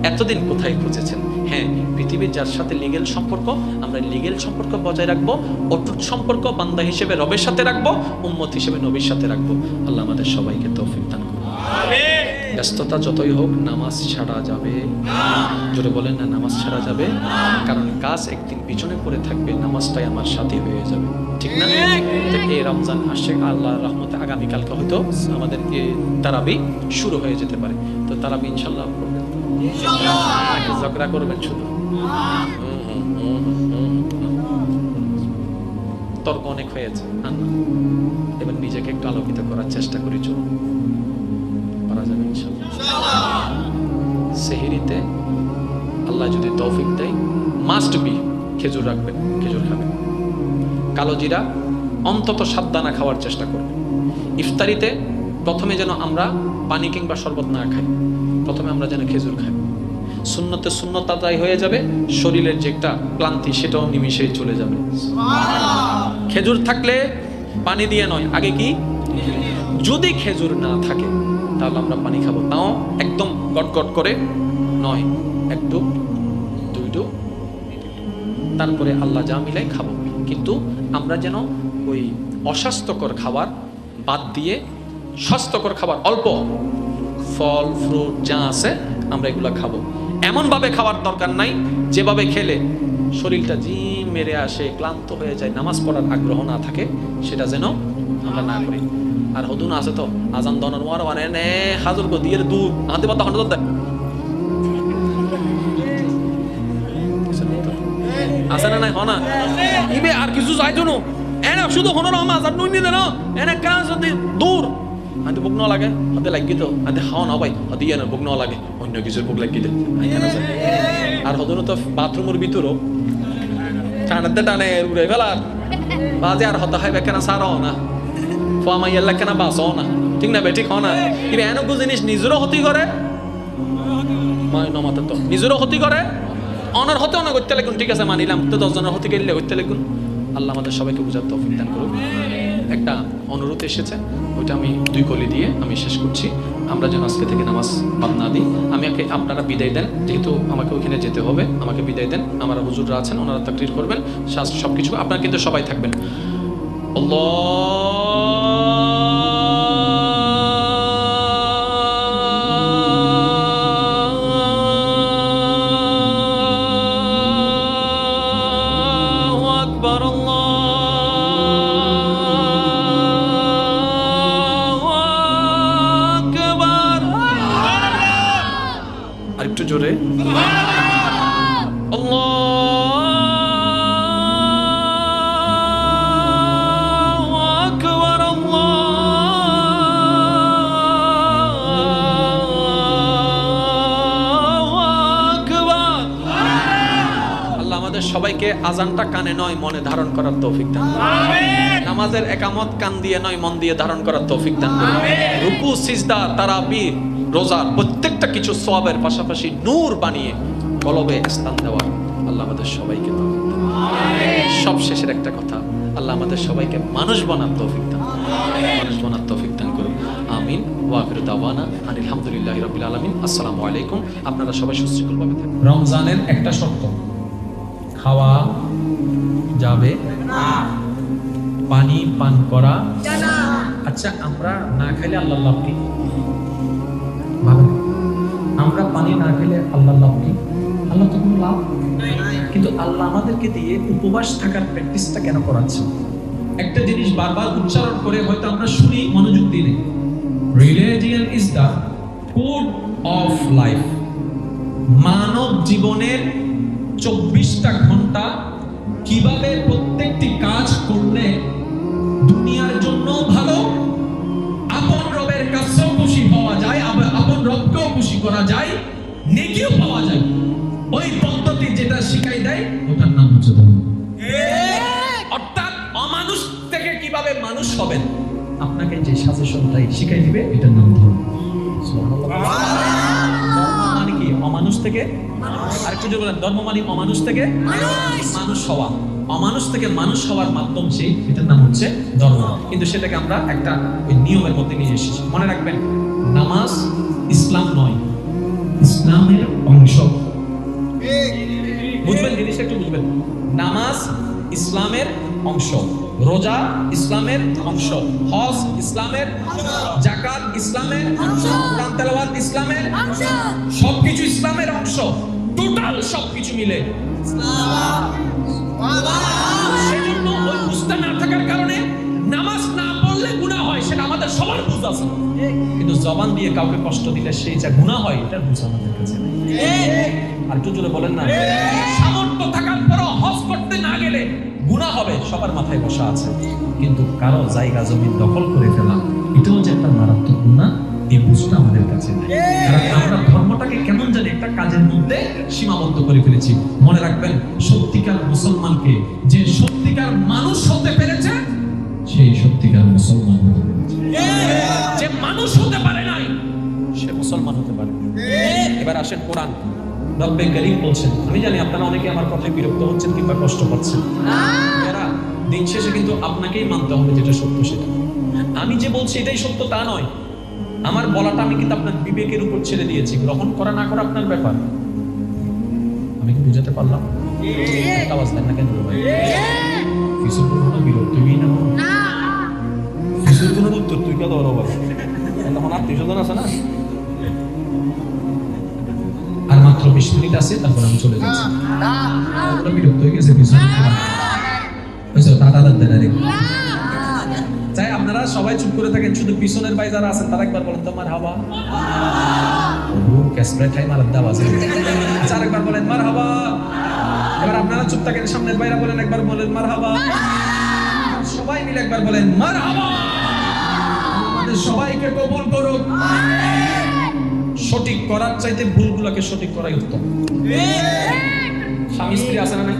এতদিন কোথায় খুঁজেছেন। হ্যাঁ, পৃথিবীর যার সাথে লিগেল সম্পর্ক, আমরা লিগেল সম্পর্ক বজায় রাখবো, অটুট সম্পর্ক বান্দা হিসেবে রবের সাথে রাখবো, উম্মত হিসেবে নবীর সাথে রাখবো। আল্লাহ আমাদের সবাইকে তৌফিক দান করুন। ব্যস্ততা যতই হোক নামাজ ছাড়া যাবে জোরে বলেন না, নামাজ ছাড়া যাবে, কারণ গাছ একদিন পিছনে পড়ে থাকবে, নামাজটাই আমার সাথী হয়ে যাবে, ঠিক না? তো এই রমজান আসছে, আল্লাহ রহমতে আগামীকালকে হয়তো আমাদের তারাবি শুরু হয়ে যেতে পারে। তো তারাবি ইনশাল্লাহ করবেন, নাকি ঝগড়া করবেন শুধু? তর্ক অনেক হয়েছে, এবার নিজেকে একটু আলোকিত করার চেষ্টা করি, চলুন পারা যাবে ইনশাল্লাহ। সেহরিতে আল্লাহ যদি তৌফিক দেয়, মাস্ট বি খেজুর রাখবেন, খেজুর খাবেন। কালো জিরা অন্তত 7 দানা খাওয়ার চেষ্টা করবেন। ইফতারিতে প্রথমে যেন আমরা পানি কিংবা শরবত না খাই, প্রথমে আমরা যেন খেজুর খাই। সুন্নতে সুন্নত আদায় হয়ে যাবে, শরীরের যে একটা ক্লান্তি সেটাও নিমিশেই চলে যাবে। খেজুর থাকলে পানি দিয়ে নয়, আগে কি? যদি খেজুর না থাকে তাহলে আমরা পানি খাবো, তাও একদম গটগট করে নয়, একটু দুইটু, তারপরে আল্লাহ যা মিলাই খাবো। কিন্তু আমরা যেন ওই অস্বাস্থ্যকর খাবার বাদ দিয়ে স্বাস্থ্যকর খাবার, অল্প ফল ফ্রুট যা আছে আমরা এগুলো খাবো। এমনভাবে খাওয়ার দরকার নাই যেভাবে খেলে শরীরটা জিম মেরে আসে, ক্লান্ত হয়ে যায়, নামাজ পড়ার আগ্রহ না থাকে, সেটা যেন আমরা না করি। আর হদুন আছে তো আজান দনের মার মানে নে হাজুর গো দিয়ে দূর হাতে পাতা হন্ড দেয় আছে না নাই হনা ইবে আর কিছু চাই জন্য এনে শুধু হনর আজান নুই নিদে না এনে কাজ দূর হাতে বুক ন লাগে, হাতে লাগি তো হাতে খাওয়া না ভাই, হাতে ইয়ে না বুক ন লাগে, অন্য কিছুর বুক লাগি দে। আর হদুন তো বাথরুমের ভিতরও টানাতে টানে উড়ে ফেলার বাজে, আর হতে হয় বেকেনা সারও না, ফামাই আল্লাহ কেনা বাসও না, ঠিক না বেঠিক হ না। কিন্তু এনকু জিনিস নিজেরও ক্ষতি করে, নমাতে তো নিজেরও ক্ষতি করে, অনার হতে অনেক করতে লাগুন, ঠিক আছে মানিলাম, তো 10 জনের ক্ষতি করলে করতে লাগুন। আল্লাহ আমাদের সবাইকে বুঝার তৌফিক দান করুন। একটা অনুরোধ এসেছে, ওইটা আমি 2 কলি দিয়ে আমি শেষ করছি। আমরা যেন আজকে থেকে নামাজ বাদ না দিই। আপনারা বিদায় দেন, যেহেতু আমাকে ওইখানে যেতে হবে, আমাকে বিদায় দেন। আমার হুজুররা আছেন, ওনারা তাকরির করবেন সবকিছু। আপনারা কিন্তু সবাই থাকবেন। আল্লাহু আকবার, আল্লাহু আকবার। আরেকটু জোরে সবাইকে আজানটা কানে নয় মনে ধারণ করার তৌফিক দান করুন। নামাজের একামত কান দিয়ে নয় মন দিয়ে ধারণ করার তৌফিক দান করুন। রুকু সিজদা তারাবি রোজা প্রত্যেকটা কিছু সওয়াবের পাশাপাশি নূর বানিয়ে কলবে স্থান দেওয়ার আল্লাহ আমাদের সবাইকে তৌফিক দান। সব শেষের একটা কথা, আল্লাহ আমাদের সবাইকে মানুষ বানার তৌফিক দান, মানুষ বানার তৌফিক দান করুন। আমিন। ওয়া আখিরু দাওয়ানা আলহামদুলিল্লাহি রাব্বিল আলামিন। আসসালামু আলাইকুম। আপনারা সবাই সুশৃঙ্খলভাবে থাকুন। রমজানের একটা শর্ত, খাওয়া যাবে না, পানি পান করা যাবে না। আচ্ছা, আমরা না খেলে আল্লাহ লাভ কি? ভালো, আমরা পানি না খেলে আল্লাহ লাভ কি? আল্লাহ তো কোনো লাভ নাই। কিন্তু আল্লাহ আমাদেরকে দিয়ে উপবাস থাকার প্র্যাকটিসটা কেন করাচ্ছে? একটা জিনিস বারবার উচ্চারণ করে হয়তো আমরা শুনি, মনোযোগ দিই। Religion is the food of life. মানব জীবনের 24টা ঘন্টা কিভাবে প্রত্যেকটি কাজ করলে দুনিয়ার জন্য ভালো, আপন রবের কাছেও খুশি হওয়া যায়, আপন রবকেও খুশি করা যায়, নেকিও পাওয়া যায়, ওই পদ্ধতি যেটা শিখাই দেয় ওটার নাম হচ্ছে ধর্ম। অর্থাৎ অমানুষ থেকে কিভাবে মানুষ হবেন আপনাকে যে সাজেশনটাই শিখাই দিবে এটার নাম ধর্ম। মানে কি? অমানুষ থেকে আরেকটু জোরে বলেন, ধর্ম মানে অমানুষ থেকে মানুষ হওয়া, অমানুষ থেকে মানুষ হওয়ার মাধ্যম সেই, এটার নাম হচ্ছে ধর্ম। কিন্তু সেটাকে আমরা একটা ওই নিয়মের মধ্যে নিয়ে এসেছি। মনে রাখবেন, নামাজ ইসলাম নয়, ইসলামের অংশ। বুঝবেন জিনিসটা, একটু বুঝবেন। নামাজ ইসলামের অংশ, রোজা ইসলামের অংশ, হজ ইসলামের, যাকাত ইসলামের অংশ, কোরআন তেলাওয়াত ইসলামের অংশ, সবকিছু ইসলামের অংশ, টোটাল সবকিছু মিলে সেজন্য ওই বুঝতে না থাকার কারণে নামাজ না পড়লে গুনাহ হয়, সেটা আমাদের সবার বুঝ আছে, কিন্তু জবান দিয়ে কাউকে কষ্ট দিলে সেই যা গুনাহ হয় এটা বুঝ আমাদের কাছে নেই। আর একটু জোরে বলেন না, সামর্থ্য থাকার পরও হজ করতে না গেলে গুনাহ হবে, সবার মাথায় বসা আছে, কিন্তু কারো জায়গা জমি দখল করে ফেলা এটাও যে একটা মারাত্মক গুনাহ, এই বুঝটা আমাদের কাছে নেই। কারণ আমরা ধর্মটাকে কেমন জানি একটা কাজের মধ্যে সীমাবদ্ধ করে ফেলেছি। মনে রাখবেন, সত্যিকার মুসলমানকে, যে সত্যিকার মানুষ হতে পেরেছে সেই সত্যিকার মুসলমান হতে পেরেছে। যে মানুষ হতে পারে নাই সে মুসলমান হতে পারে। এবার আসেন কোরআন। রব্বে করিম বলছেন, আমি জানি আপনারা অনেকে আমার কথায় বিরক্ত হচ্ছেন কিংবা কষ্ট পাচ্ছেন, এরা দিন শেষে কিন্তু আপনাকেই মানতে হবে যেটা সত্য সেটা। আমি যে বলছি এটাই সত্য তা নয়, আমার বলাটা আমি কিন্তু আপনার বিবেকের উপর ছেড়ে দিয়েছি, গ্রহণ করা না করা আপনার ব্যাপার। আমি কি বুঝাতে পারলাম? একটা আওয়াজ দেন না কেন ভাই? কিছু কোনো বিরক্ত হই না, কিছু কোনো উত্তর তুই কে দাও বাবা, তখন আত্মীয় স্বজন আছে না। আর মাত্র 20 মিনিট আছে, তারপর আমি চলে যাচ্ছি। ওরা বিরক্ত হয়ে গেছে, কিছু হয়েছে টাটা দেন আরে চাই আপনারা সবাই চুপ করে থাকেন, শুধু পিছনের ভাই যারা আছেন তারা একবার বলেন তো মারহাবা। ক্যাসপ্রেট টাইম আর আওয়াজ আচ্ছা আরেকবার বলেন মারহাবা। এবার আপনারা চুপ থাকেন, সামনের ভাইরা বলেন একবার বলেন মারহাবা। সবাই মিলে একবার বলেন মারহাবা। আমাদের সবাইকে কবুল করুক। সঠিক করার চাইতে ভুলগুলোকে সঠিক করাই উত্তম। স্বামী স্ত্রী আছে না নাই?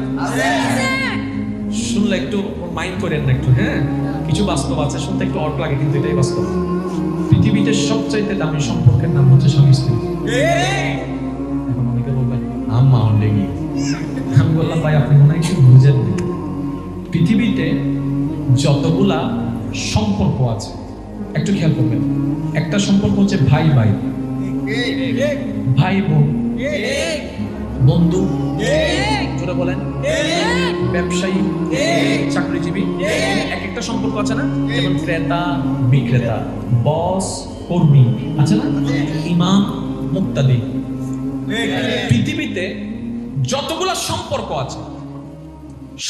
শুনলে একটু মাইন্ড করেন না একটু, হ্যাঁ কিছু বাস্তব আছে, শুনতে একটু অড লাগে কিন্তু এটাই বাস্তব। পৃথিবীতে সবচাইতে দামি সম্পর্কের নাম হচ্ছে স্বামী স্ত্রী। এখন অনেকে বলবেন আম্মা হন্ডেগি, আমি বললাম ভাই আপনি মনে হয় একটু বুঝেন। পৃথিবীতে যতগুলা সম্পর্ক আছে একটু খেয়াল করবেন, একটা সম্পর্ক হচ্ছে ভাই ভাই, ভাই বোন, বন্ধু, জোরে বলেন, ব্যবসায়ী, চাকরিজীবী, এক একটা সম্পর্ক আছে না, যেমন ক্রেতা বিক্রেতা, বস কর্মী আছে না, ইমাম মুক্তাদি। পৃথিবীতে যতগুলো সম্পর্ক আছে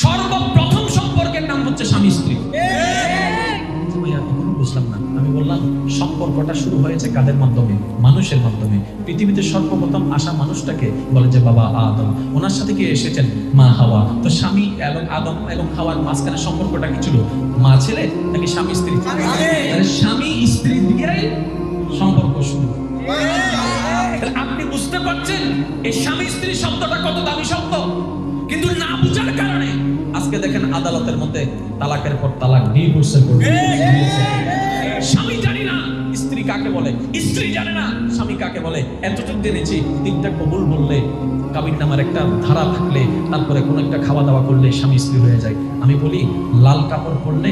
সর্বপ্রথম সম্পর্কের নাম হচ্ছে স্বামী স্ত্রী। বুঝলাম না, আমি বললাম সম্পর্কটা শুরু হয়েছে কাদের মাধ্যমে? মানুষের মাধ্যমে। পৃথিবীতে সর্বপ্রথম আসা মানুষটাকে বলে যে বাবা আদম, ওনার সাথে কি এসেছেন মা হাওয়া। তো স্বামী এবং আদম এবং হাওয়ার মাঝখানে সম্পর্কটা কি ছিল? মা ছেলে নাকি স্বামী স্ত্রী? স্বামী স্ত্রী দিয়েই সম্পর্ক শুরু। আপনি বুঝতে পারছেন এই স্বামী স্ত্রী শব্দটা কত দামি শব্দ, কিন্তু না বুঝার কারণে আজকে দেখেন আদালতের মধ্যে তালাকের পর তালাক, ডিভোর্সের পর স্বামী জানি না স্ত্রী কাকে বলে, স্ত্রী জানে না স্বামী কাকে বলে। এতটুকু জেনেছি তিনটা কবুল বললে, কাবিন নামার একটা ধারা থাকলে, তারপরে কোনো একটা খাওয়া দাওয়া করলে স্বামী স্ত্রী হয়ে যায়। আমি বলি লাল কাপড় পরলে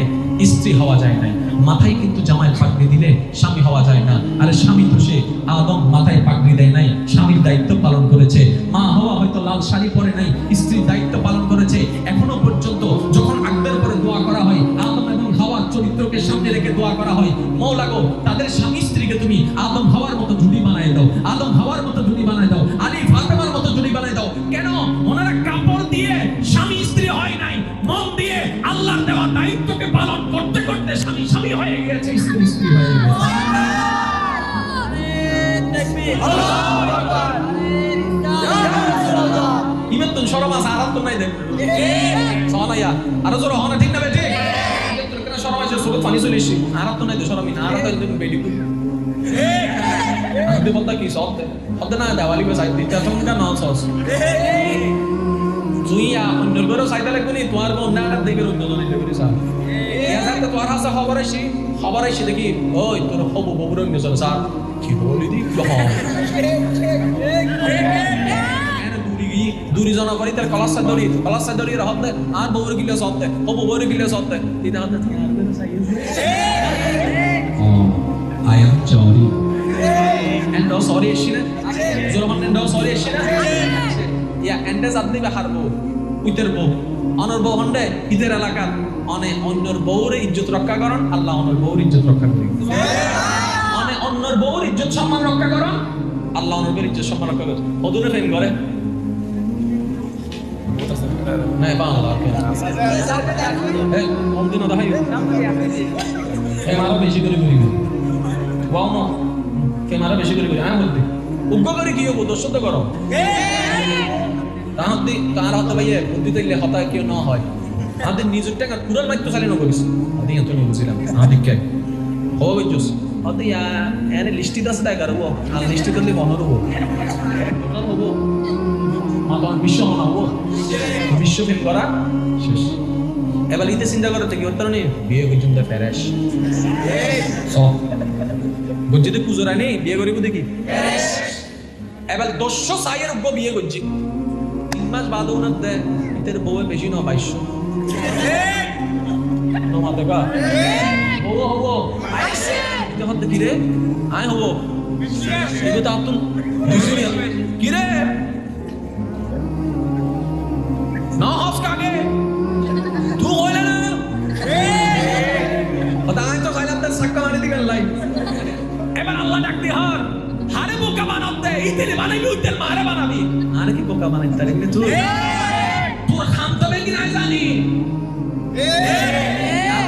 স্ত্রী হওয়া যায় না, মাথায় কিন্তু জামায় পাগড়ি দিলে স্বামী হওয়া যায় না। আরে স্বামী তো সে আদম, মাথায় পাগড়ি দেয় নাই, স্বামীর দায়িত্ব পালন করেছে। মা হওয়া হয়তো লাল শাড়ি পরে নাই, স্ত্রীর দায়িত্ব পালন করেছে। এখনো পর্যন্ত যখন আকদের উপরে দোয়া করা হয়, আদম এবং হাওয়ার চরিত্রকে সামনে রেখে দোয়া করা হয়, মওলা গো তাদের স্বামী স্ত্রীকে তুমি আদম হাওয়ার মতো জুড়ি বানায় দাও, আদম হাওয়ার মতো জুড়ি বানায় দাও, আলী ফাতেমার মতো জুড়ি বানায় দাও। কেন? ওনারা কাপড় দিয়ে স্বামী স্ত্রী হয় নাই, মন দিয়ে আল্লাহর দেওয়া দায়িত্বকে পালন করতে করতে স্বামী স্বামী হয়ে গেছে, স্ত্রী স্ত্রী হয়ে গেছে। ইমান তো শরম আছে, আরাম তো নাই দেখ সোনাইয়া আরো জোর হনা ঠিক না বেঠে কেন শরম আছে, সুবত পানি চলে এসে আরাম তো নাই দে শরম না, আরাম তো একদম বেডি কু আপনি বলতা কি সব হদ না দেওয়ালি কো সাইড দিতে তুমি না নাও সস জুইয়া অন্যর ঘরে সাইডা লাগবে নি, তোমার বউ না আটা দেখে অন্য জনের দেখে স্যার ইয়া স্যার তো তোমার হাসা খবর আইছি দেখি ওই তোর হবু ববুর অন্য জন স্যার কি বলি দি যখন দূরি জন করি তার কলাসা দড়ি হতে আর বউর গিলে সতে হবু বউর গিলে সতে দিদা হতে I am sorry and sorry এসিনা জোরমান and sorry এসিনা ইয়া এন্ডে জাদনি হারবো উইতের বউ অনর বউ হন্ডে ইদের এলাকা অনে অন্যর বউরে ইজ্জত রক্ষা করন, আল্লাহ অনর বউর ইজ্জত রক্ষা করি। অনে ইজ্জত সম্মান রক্ষা করো, আল্লাহ নবীর ইজ্জত সম্মান রক্ষা করো। ওদুরে ফেম করে না বাংলা এই অমদিন দাহাই এই মারা বেশি করে করি ওয়াও না কে মারা বেশি করে করি আমি বলতে উগ্র করে কি হবো দোষ তো করো তাহাতে তার হাতে ভাইয়ে বুদ্ধি দিলে হতা কেউ না হয় আমাদের নিজের টাকা পুরান মাইক তো চালিয়ে করিস আদি তো বুঝছিলাম আমাদের কে ও বুঝছস অত ইয়া এনে লিস্টি দাস টাকা করব আর লিস্টি দিলে বনর হবো টোটাল হবো মাতন বিশ্ব হনাবো বিশ্ব ফিল্ম করা শেষ এবার ইতে চিন্তা করতে কি হতো না বিয়ে পর্যন্ত ফেরেশ সব গজ্জিতে পুজো রানি বিয়ে করিব দেখি ফেরেশ এবার 200 সাইয়ের উপর বিয়ে করছি 3 মাস বাদও না দে ইতের বউয়ে বেশি না 2200 তোমার দেখা হবো হবো এটা হতে কি রে আয় হবো এটা তো আপন বুঝলি কি রে না হস কাগে তুই হইলে না ওটা আয় তো খাইলাম তার সাক্কা মারি দিবেন লাই এবার আল্লাহ ডাকতে হার হারে বোকা বানাতে ইতেলে বানাবি উতেল মারে বানাবি আরে কি বোকা বানাই তারে কি তুই তোর খাম তবে কি না জানি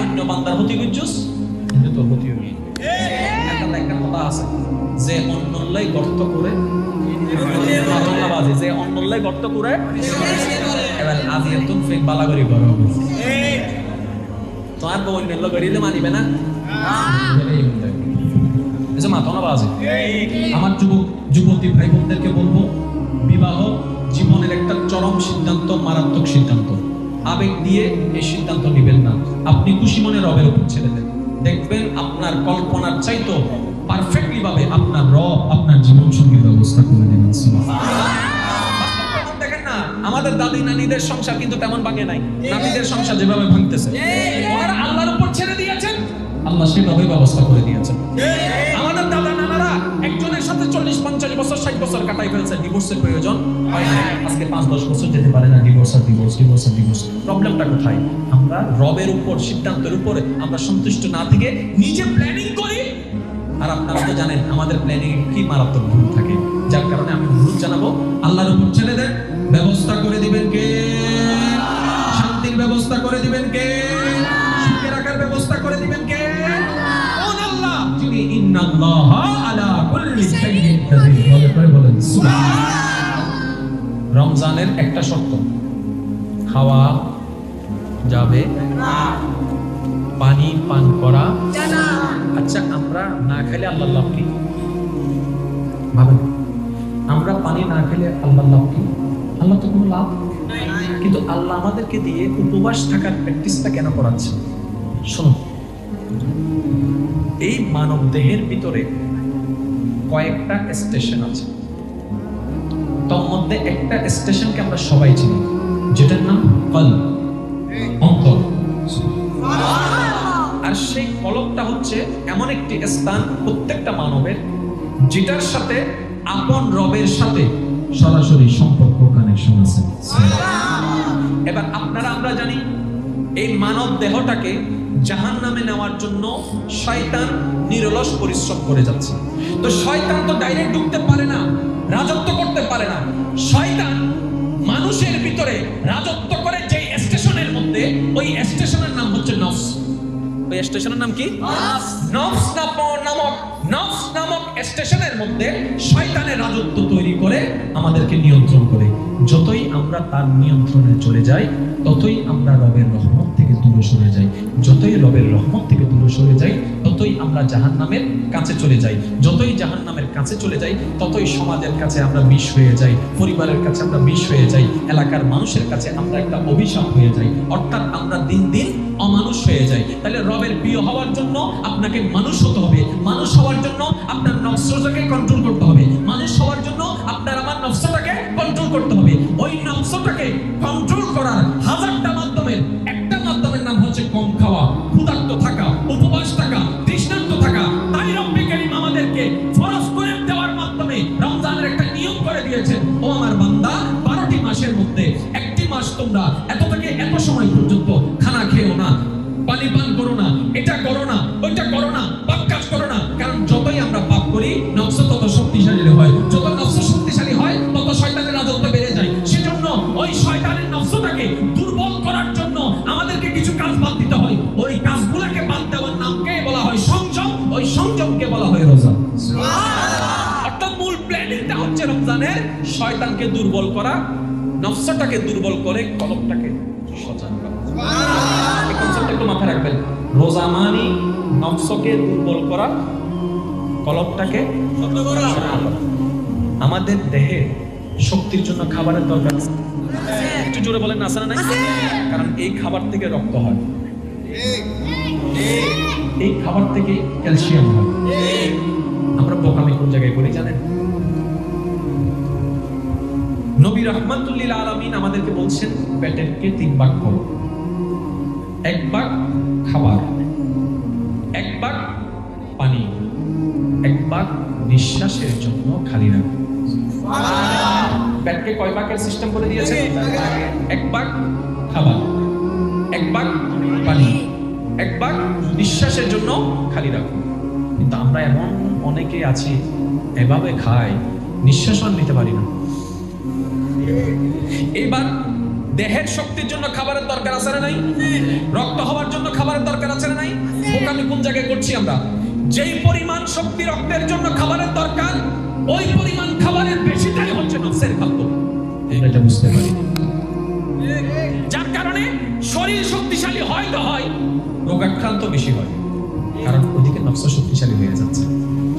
অন্য বান্দার হতি গজ্জুস কিন্তু তোর হতি হই একটা কথা আছে যে অন্যলাই গর্ত করে মাতলা বাজে যে অন্যলাই গর্ত করে এবার আজি তুম ফেক বালা করি করো তোমার বউ অন্য করিলে মানিবে না এসে মাতলা বাজে আমার যুবতী ভাই বোনদেরকে বলবো বিবাহ জীবনের একটা চরম সিদ্ধান্ত মারাত্মক সিদ্ধান্ত আবেগ দিয়ে এই সিদ্ধান্ত নেবেন না আপনি খুশি মনে রবের উপর ছেড়ে দেন দেখবেন আপনার কল্পনার চাইতো পারফেক্টলি ভাবে আপনার রব আপনার জীবন সঙ্গীর ব্যবস্থা করে দেবেন সুবহানাল্লাহ দেখেন না আমাদের দাদি নানিদের সংসার কিন্তু তেমন ভাঙে নাই নাতিদের সংসার যেভাবে ভাঙতেছে ওনারা আল্লাহর উপর ছেড়ে দিয়েছেন আল্লাহ সেভাবে ব্যবস্থা করে দিয়েছেন আমাদের দাদা নানারা একজনের সাথে 40-50 বছর 60 বছর কাটাই ফেলছে ডিভোর্সের প্রয়োজন হয় না আজকে 5-10 বছর যেতে পারে না ডিভোর্স প্রবলেমটা কোথায় আমরা রবের উপর সিদ্ধান্তের উপরে আমরা সন্তুষ্ট না থেকে নিজে প্ল্যানিং করি আর আপনারা তো জানেন আমাদের প্ল্যানিং কি মারাত্মক ভুল থাকে যার কারণে আমি অনুরোধ জানাবো আল্লাহর উপর ছেড়ে দেন ব্যবস্থা করে দিবেন কে শান্তির ব্যবস্থা করে দিবেন কে সুখে রাখার ব্যবস্থা করে দিবেন কে কোন আল্লাহ যিনি ইন্নাল্লাহা আলা কুল্লি শাইইন কাদির বলেন সুবহানাল্লাহ রমজানের একটা শর্ত খাওয়া যাবে না পানি পান করা জানা আচ্ছা আমরা না খেলে আল্লাহর লাভ কি ভাবেন আমরা পানি না খেলে আল্লাহর লাভ কি আল্লাহ তো কোনো লাভ নাই কিন্তু আল্লাহ আমাদেরকে দিয়ে উপবাস থাকার প্র্যাকটিসটা কেন করাচ্ছে শুনুন এই মানব দেহের ভিতরে কয়েকটা স্টেশন আছে তার মধ্যে একটা স্টেশনকে আমরা সবাই চিনি যেটার নাম কলব অন্তর আর সেই কলবটা হচ্ছে এমন একটি স্থান প্রত্যেকটা মানবের যেটার সাথে আপন রবের সাথে সরাসরি সম্পর্ক কানেকশন আছে এবার আপনারা আমরা জানি এই মানব দেহটাকে জাহান্নামে নেওয়ার জন্য শয়তান নিরলস পরিশ্রম করে যাচ্ছে তো শয়তান তো ডাইরেক্ট ঢুকতে পারে না রাজত্ব করতে পারে না শয়তান মানুষের ভিতরে রাজত্ব করে যে স্টেশনের মধ্যে ওই স্টেশনের নাম হচ্ছে নফস ওই স্টেশনের নাম কি নফস নামক স্টেশনের মধ্যে শয়তানের রাজত্ব তৈরি করে আমাদেরকে নিয়ন্ত্রণ করে যতই আমরা তার নিয়ন্ত্রণে চলে যাই ততই আমরা রবের রহমত থেকে দূরে সরে যাই যতই রবের রহমত থেকে দূরে সরে যাই ততই আমরা জাহান্নামের কাছে চলে যাই যতই জাহান্নামের কাছে চলে যাই ততই সমাজের কাছে আমরা বিষ হয়ে যাই পরিবারের কাছে আমরা বিষ হয়ে যাই এলাকার মানুষের কাছে আমরা একটা অভিশাপ হয়ে যাই অর্থাৎ আমরা দিন দিন অমানুষ হয়ে যাই তাহলে রবের প্রিয় হওয়ার জন্য আপনাকে মানুষ হতে হবে মানুষ হওয়ার জন্য আপনার নফসটাকে কন্ট্রোল করতে হবে মানুষ হওয়ার জন্য আপনার আমার নফসটাকে কন্ট্রোল করতে হবে ওই নফসটাকে কন্ট্রোল করার হাজারটা মাধ্যমের একটা মাধ্যমের নাম হচ্ছে কম খাওয়া ক্ষুধার্ত থাকা উপবাস থাকা তৃষ্ণার্ত থাকা তাই রব্বে কারীম আমাদেরকে ফরজ করে দেওয়ার মাধ্যমে রমজানের একটা নিয়ম করে দিয়েছেন ও আমার বান্দা 12টি মাসের মধ্যে একটি মাস তোমরা এত থেকে এত সময় পর্যন্ত খানা খেও না পানি পান করো না এটা করো না ওইটা করো না পাপ কাজ করো না কারণ যতই আমরা পাপ করি নফস অর্থাৎ মূল প্ল্যানিংটা হচ্ছে রমজানের শয়তানকে দুর্বল করা, নফসটাকে দুর্বল করে কলবটাকে সচল করা। এই কনসেপ্টটা একটু মাথায় রাখবেন। রোজা মানে নফসকে দুর্বল করা, কলবটাকে সচল করা। আমাদের দেহে শক্তির জন্য খাবারের দরকার আছে। একটু জোরে বলেন না, আছে না নাই? কারণ এই খাবার থেকে রক্ত হয়, এই খাবার থেকে ক্যালসিয়াম হয়। আমরা বোকামি কোন জায়গায় করি জানেন? নবী রাহমাতুল লিল আলামিন আমাদেরকে বলছেন পেটেরকে 3 ভাগ করো। 1 ভাগ খাবার, 1 ভাগ পানি, 1 ভাগ নিঃশ্বাসের জন্য খালি রাখো। পেটকে কয় ভাগের সিস্টেম করে দিয়েছে? 1 ভাগ খাবার, 1 ভাগ পানি, 1 ভাগ নিঃশ্বাসের জন্য খালি রাখো। কিন্তু আমরা এমন অনেকে আছি এভাবে খাই, নিঃশ্বাসও নিতে পারি না। এবার দেহের শক্তির জন্য খাবারের দরকার আছে না নাই? রক্ত হওয়ার জন্য খাবারের দরকার আছে না নাই? আমি কোন জায়গায় করছি আমরা? যেই পরিমাণ শক্তি রক্তের জন্য খাবারের দরকার, ওই পরিমাণ খাবারের বেশিটাই হচ্ছে নফসের খাদ্য। এটা বুঝতে পারি, যার কারণে শরীর শক্তিশালী হয় তো হয়, রোগাক্রান্ত বেশি হয়, কারণ ওদিকে নফস শক্তিশালী হয়ে যাচ্ছে।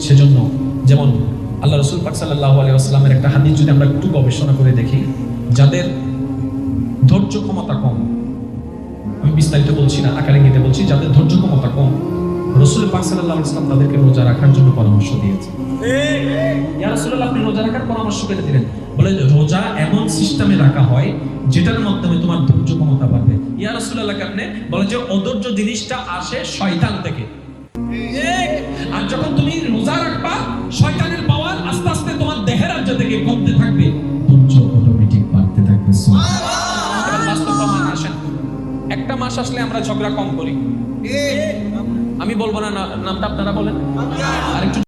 সেজন্য যেমন আল্লাহ রাসূল পাক সাল্লাল্লাহু আলাইহি ওয়াসাল্লামের একটা হাদিস যদি আমরা একটু গবেষণা করে দেখি, যাদের ধৈর্য ক্ষমতা কম, আমি বিস্তারিত বলছি না, আকারে গিয়ে বলছি, যাদের ধৈর্য ক্ষমতা কম, রাসূল পাক সাল্লাল্লাহু আলাইহি ওয়াসাল্লাম তাদেরকে রোজা রাখার জন্য পরামর্শ দিয়েছে। ইয়া রাসূলুল্লাহ, আপনি রোজা রাখার পরামর্শ কেন দিলেন? বলে রোজা এমন সিস্টেমে রাখা হয় যেটার মাধ্যমে তোমার ধৈর্য ক্ষমতা বাড়বে। ইয়া রাসূলুল্লাহ, কেমনে? বলে যে অধৈর্য জিনিসটা আসে শয়তান থেকে। আর যখন তুমি রোজা রাখবা, শয়তানের পাওয়ার আস্তে আস্তে তোমার দেহের রাজ্য থেকে কমতে থাকবে, ধৈর্য অটোমেটিক বাড়তে থাকবে। সুবহানাল্লাহ। এবার বাস্তব প্রমাণ আসেন। একটা মাস আসলে আমরা ঝগড়া কম করি। আমি বলবো না নামটা, আপনারা বলেন। আরেকটু